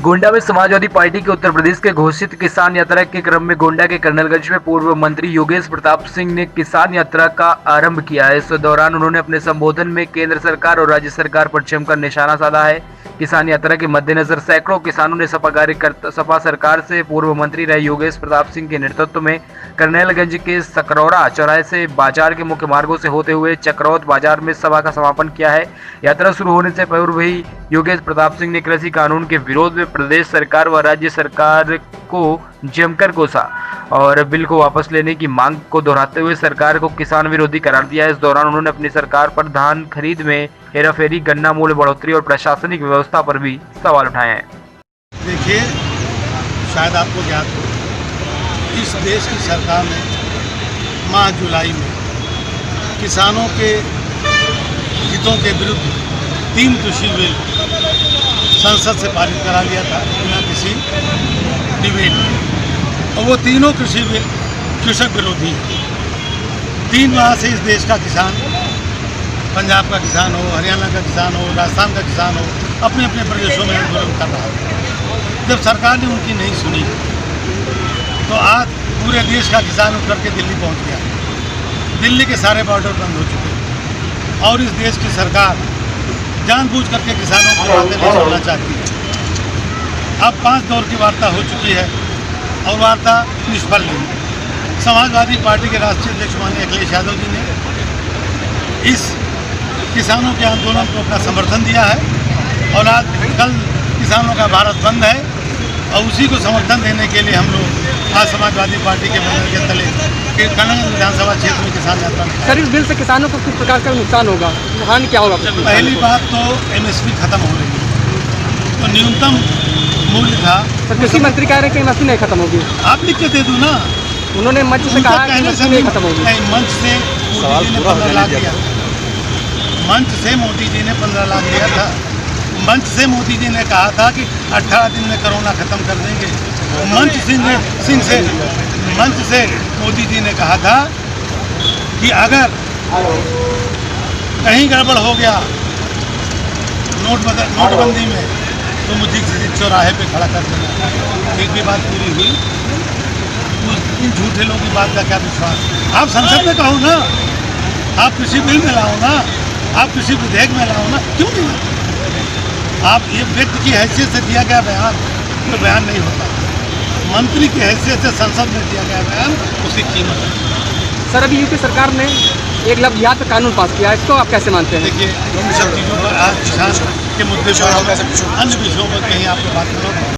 गोंडा में समाजवादी पार्टी के उत्तर प्रदेश के घोषित किसान यात्रा के क्रम में गोंडा के कर्नलगंज में पूर्व मंत्री योगेश प्रताप सिंह ने किसान यात्रा का आरंभ किया है। इस दौरान उन्होंने अपने संबोधन में केंद्र सरकार और राज्य सरकार पर जमकर निशाना साधा है। किसान यात्रा के मद्देनजर सैकड़ों किसानों ने सपा सरकार से पूर्व मंत्री रहे योगेश प्रताप सिंह के नेतृत्व में कर्नलगंज के सकरौरा चौराहे से बाजार के मुख्य मार्गों से होते हुए चक्रौत बाजार में सभा का समापन किया है। यात्रा शुरू होने से पूर्व ही योगेश प्रताप सिंह ने कृषि कानून के विरोध में प्रदेश सरकार व राज्य सरकार को जमकर कोसा और बिल को वापस लेने की मांग को दोहराते हुए सरकार को किसान विरोधी करार दिया। इस दौरान उन्होंने अपनी सरकार पर धान खरीद में हेराफेरी, गन्ना मूल्य बढ़ोतरी और प्रशासनिक व्यवस्था पर भी सवाल उठाए हैं। देखिए, शायद आपको ज्ञात हो, इस देश की सरकार ने माह जुलाई में किसानों के हितों के विरुद्ध 3 कृषि बिल संसद से पारित करा लिया था बिना किसी डिबेट। और वो तीनों कृषि बिल कृषक विरोधी हैं। 3 माह से इस देश का किसान, पंजाब का किसान हो, हरियाणा का किसान हो, राजस्थान का किसान हो, अपने अपने प्रदेशों में आंदोलन कर रहा था। जब सरकार ने उनकी नहीं सुनी तो आज पूरे देश का किसान उतर के दिल्ली पहुंच गया। दिल्ली के सारे बॉर्डर बंद हो चुके हैं और इस देश की सरकार जानबूझ करके किसानों की बातें नहीं सुनना चाहती है। अब 5 दौर की वार्ता हो चुकी है और वार्ता निष्फल रही। समाजवादी पार्टी के राष्ट्रीय अध्यक्ष माननीय अखिलेश यादव जी ने इस किसानों के आंदोलन को अपना समर्थन दिया है और आज कल किसानों का भारत बंद है और उसी को समर्थन देने के लिए हम लोग आज समाजवादी पार्टी के बैनर के तले कर्नलगंज विधानसभा क्षेत्र में किसान यात्रा में। सर, इस बिल से किसानों को किस प्रकार का नुकसान होगा, हानि क्या होगा? पहली बात तो MSP खत्म हो रही है, तो न्यूनतम मूल्य था। सर, कृषि मंत्री कह रहे हैं कि MSP नहीं खत्म होगी। आप लिख के दे दो ना। उन्होंने मंच से कहा कि MSP नहीं खत्म होगी। नहीं, मंच से मोदी जी ने 15 लाख दिया। मंच से मोदी जी ने 15 लाख दिया था। मंच से मोदी जी ने कहा था कि 18 दिन में कोरोना खत्म कर देंगे। मंच से मोदी जी ने कहा था कि अगर कहीं गड़बड़ हो गया नोटबंदी में तो मुझे किसी चौराहे पे खड़ा कर देना। एक भी बात पूरी हुई? इन झूठे लोगों की बात का क्या विश्वास? आप संसद में कहो ना, आप कृषि बिल में लाओ ना, आप कृषि विधेयक में लाओ ना, क्यों नहीं? आप ये व्यक्ति की हैसियत से दिया गया बयान तो बयान नहीं होता। मंत्री की हैसियत से संसद में दिया गया बयान उसकी कीमत है। सर, अभी यूपी सरकार ने एक लफ्ज़ियात पे कानून पास किया है, इसको आप कैसे मानते हैं? देखिए, इन सब चीज़ों पर आज किसान के मुद्दे पर अन्य विषयों पर कहीं आपको बात करो।